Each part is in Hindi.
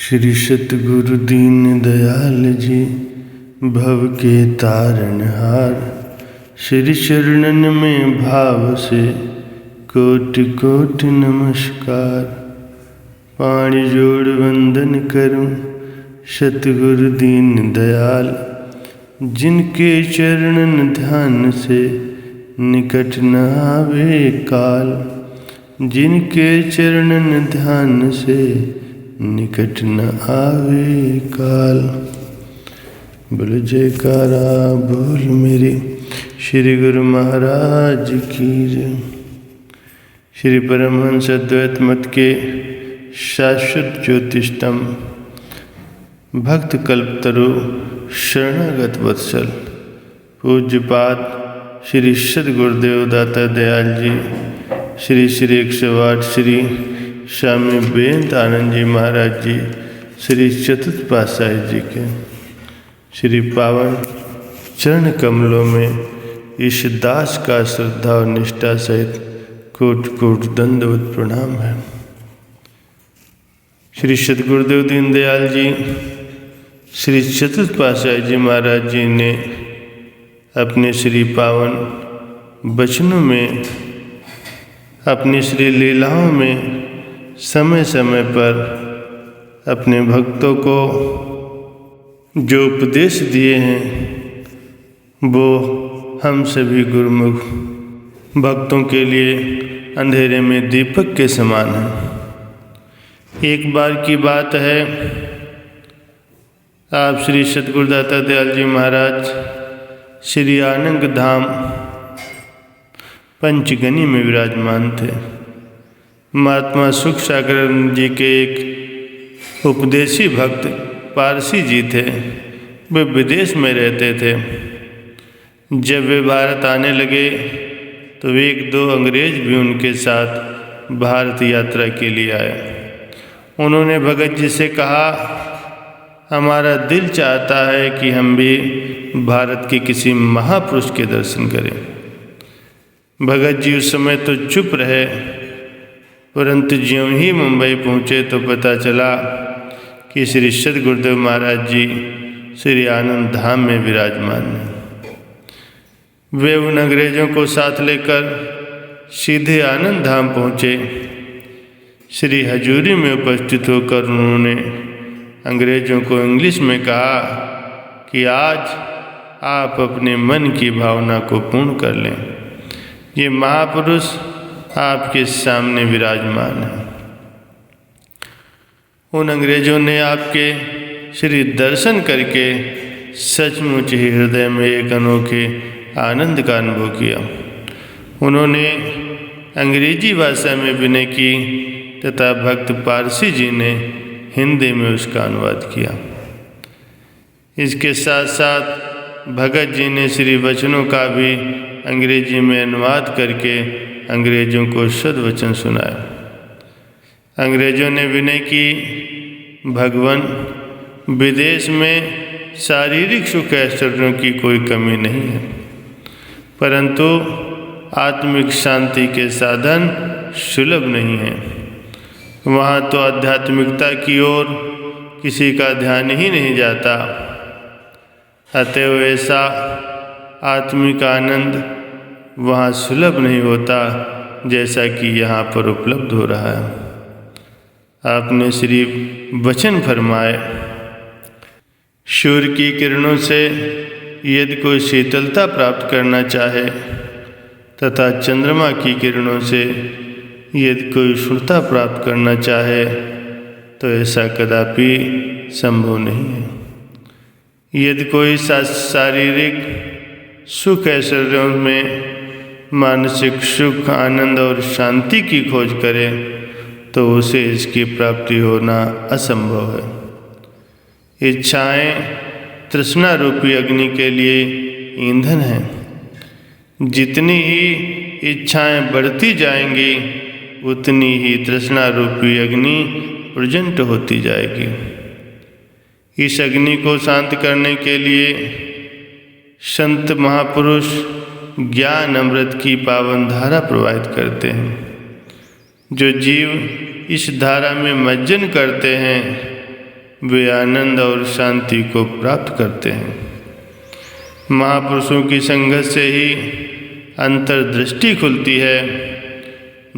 श्री सतगुरु दीन दयाल जी भव के तारणहार। श्री शरणन में भाव से कोटि कोटि नमस्कार। पाणी जोड़ वंदन करूं सतगुरु दीन दयाल। जिनके चरणन ध्यान से निकट न आवे काल। जिनके चरणन ध्यान से निकट न आवे काल। बोल जयकारा बोल मेरे श्री गुरु महाराज की जय। श्री परमहंस अद्वैत मत के शाश्वत ज्योतिषतम भक्त कल्पतरु शरणागत वत्सल पूज्यपाद श्री सद्गुरुदेव दाता दयाल जी श्री श्री 108 श्री स्वामी बेंत आनंद जी महाराज जी श्री चतुर्थ पातशाही जी के श्री पावन चरण कमलों में इस दास का श्रद्धा और निष्ठा सहित कोट कोट दंडवत प्रणाम है। श्री सद्गुरुदेव दीनदयाल जी श्री चतुर्थ पातशाही जी महाराज जी ने अपने श्री पावन वचनों में अपनी श्री लीलाओं में समय समय पर अपने भक्तों को जो उपदेश दिए हैं वो हम सभी गुरुमुख भक्तों के लिए अंधेरे में दीपक के समान है। एक बार की बात है, आप श्री सद्गुरुदाता दयाल जी महाराज श्री आनंद धाम पंचगनी में विराजमान थे। महात्मा सुख सागर जी के एक उपदेशी भक्त पारसी जी थे। वे विदेश में रहते थे। जब वे भारत आने लगे तो एक दो अंग्रेज भी उनके साथ भारत यात्रा के लिए आए। उन्होंने भगत जी से कहा, हमारा दिल चाहता है कि हम भी भारत के किसी महापुरुष के दर्शन करें। भगत जी उस समय तो चुप रहे, परंतु ज्यों ही मुंबई पहुँचे तो पता चला कि श्री सद्गुरुदेव महाराज जी श्री आनंद धाम में विराजमान हैं। वे उन अंग्रेजों को साथ लेकर सीधे आनंद धाम पहुँचे। श्री हजूरी में उपस्थित होकर उन्होंने अंग्रेजों को इंग्लिश में कहा कि आज आप अपने मन की भावना को पूर्ण कर लें। ये महापुरुष आपके सामने विराजमान है। उन अंग्रेजों ने आपके श्री दर्शन करके सचमुच ही हृदय में एक अनोखे आनंद का अनुभव किया। उन्होंने अंग्रेजी भाषा में विनय की तथा भक्त पारसी जी ने हिंदी में उसका अनुवाद किया। इसके साथ साथ भगत जी ने श्री वचनों का भी अंग्रेजी में अनुवाद करके अंग्रेजों को सद्वचन सुनाया। अंग्रेजों ने विनय की, भगवान विदेश में शारीरिक सुख ऐश्वर्यों की कोई कमी नहीं है, परंतु आत्मिक शांति के साधन सुलभ नहीं हैं। वहाँ तो आध्यात्मिकता की ओर किसी का ध्यान ही नहीं जाता। अतएव ऐसा आत्मिक आनंद वहाँ सुलभ नहीं होता जैसा कि यहाँ पर उपलब्ध हो रहा है। आपने श्री वचन फरमाए, सूर्य की किरणों से यदि कोई शीतलता प्राप्त करना चाहे तथा चंद्रमा की किरणों से यदि कोई उष्णता प्राप्त करना चाहे तो ऐसा कदापि संभव नहीं है। यदि कोई शारीरिक सुख ऐश्वर्यों में मानसिक सुख, आनंद और शांति की खोज करे तो उसे इसकी प्राप्ति होना असंभव है। इच्छाएं तृष्णा रूपी अग्नि के लिए ईंधन हैं। जितनी ही इच्छाएं बढ़ती जाएंगी उतनी ही तृष्णा रूपी अग्नि प्रज्वलित होती जाएगी। इस अग्नि को शांत करने के लिए संत महापुरुष ज्ञान अमृत की पावन धारा प्रवाहित करते हैं। जो जीव इस धारा में मज्जन करते हैं वे आनंद और शांति को प्राप्त करते हैं। महापुरुषों की संगत से ही अंतर्दृष्टि खुलती है,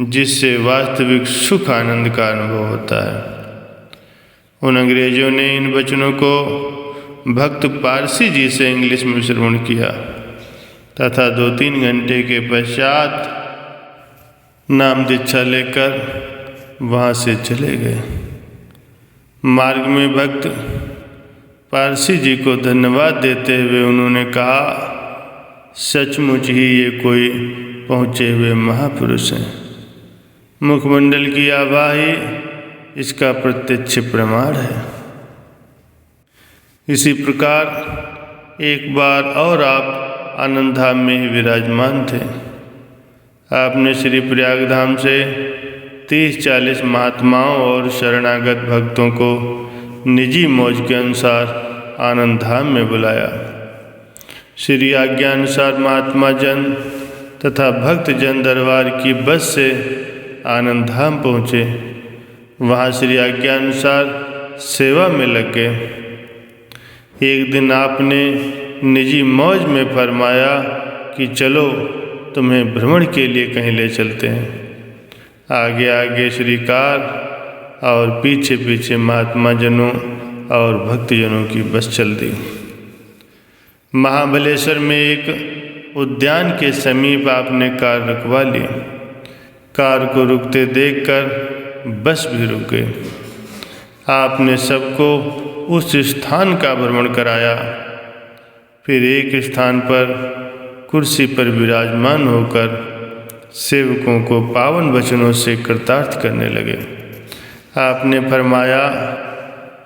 जिससे वास्तविक सुख आनंद का अनुभव होता है। उन अंग्रेजों ने इन वचनों को भक्त पारसी जी से इंग्लिश में श्रवण किया तथा 2-3 घंटे के पश्चात नाम दीक्षा लेकर वहाँ से चले गए। मार्ग में भक्त पारसी जी को धन्यवाद देते हुए उन्होंने कहा, सचमुच ही ये कोई पहुँचे हुए महापुरुष हैं। मुखमंडल की आभा ही इसका प्रत्यक्ष प्रमाण है। इसी प्रकार एक बार और आप आनंद धाम में ही विराजमान थे। आपने श्री प्रयाग धाम से 30-40 महात्माओं और शरणागत भक्तों को निजी मौज के अनुसार आनंद धाम में बुलाया। श्री आज्ञा अनुसार महात्मा जन तथा भक्त जन दरबार की बस से आनंद धाम पहुँचे। वहाँ श्री आज्ञा अनुसार सेवा में लग गए। एक दिन आपने निजी मौज में फरमाया कि चलो तुम्हें भ्रमण के लिए कहीं ले चलते हैं। आगे आगे श्रीकार और पीछे पीछे महात्मा जनों और भक्तजनों की बस चल दी। महाबलेश्वर में एक उद्यान के समीप आपने कार रुकवा ली। कार को रुकते देखकर बस भी रुक गई। आपने सबको उस स्थान का भ्रमण कराया। फिर एक स्थान पर कुर्सी पर विराजमान होकर सेवकों को पावन वचनों से कृतार्थ करने लगे। आपने फरमाया,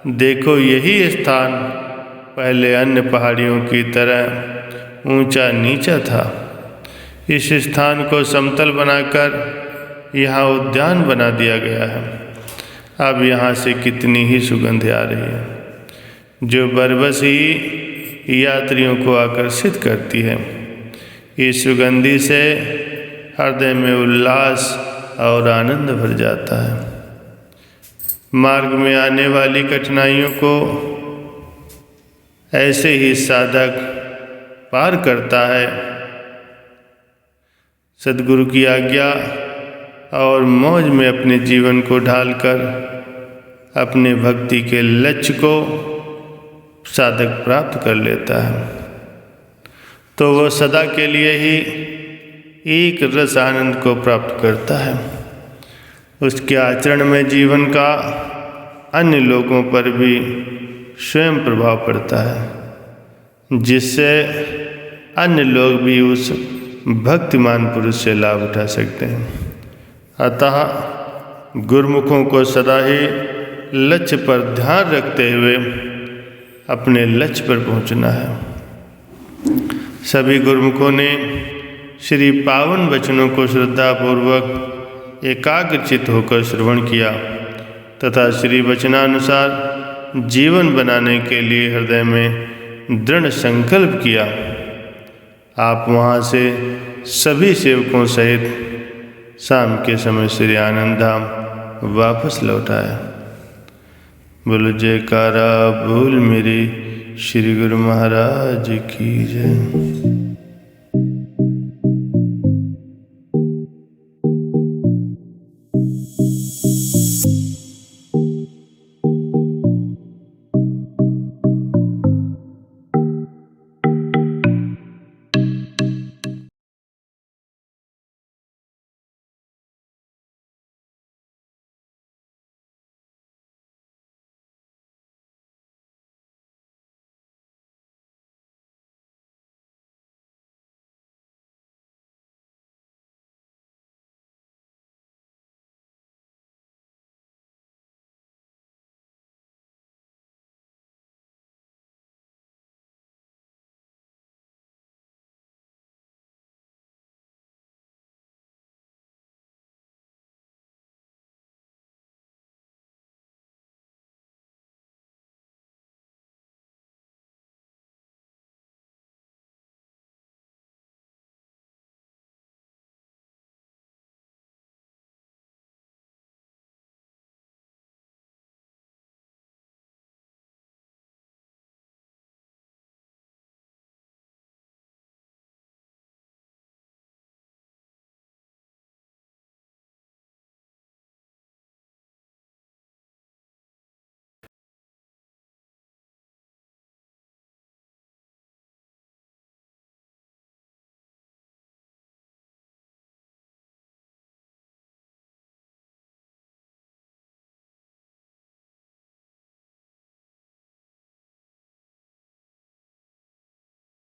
देखो यही स्थान पहले अन्य पहाड़ियों की तरह ऊंचा नीचा था। इस स्थान को समतल बनाकर यहाँ उद्यान बना दिया गया है। अब यहाँ से कितनी ही सुगंध आ रही है, जो बरबस ही यात्रियों को आकर्षित करती है। इस सुगंधी से हृदय में उल्लास और आनंद भर जाता है। मार्ग में आने वाली कठिनाइयों को ऐसे ही साधक पार करता है। सद्गुरु की आज्ञा और मौज में अपने जीवन को ढालकर अपने भक्ति के लक्ष्य को साधक प्राप्त कर लेता है, तो वह सदा के लिए ही एक रस आनंद को प्राप्त करता है। उसके आचरण में जीवन का अन्य लोगों पर भी स्वयं प्रभाव पड़ता है, जिससे अन्य लोग भी उस भक्तिमान पुरुष से लाभ उठा सकते हैं। अतः गुरुमुखों को सदा ही लक्ष्य पर ध्यान रखते हुए अपने लक्ष्य पर पहुंचना है। सभी गुरुमुखों ने श्री पावन वचनों को श्रद्धापूर्वक एकाग्रचित होकर श्रवण किया तथा श्री वचनानुसार जीवन बनाने के लिए हृदय में दृढ़ संकल्प किया। आप वहाँ से सभी सेवकों सहित शाम के समय श्री आनंद धाम वापस लौट आए। बोलो जयकारा बोल मेरे श्री गुरु महाराज की जय।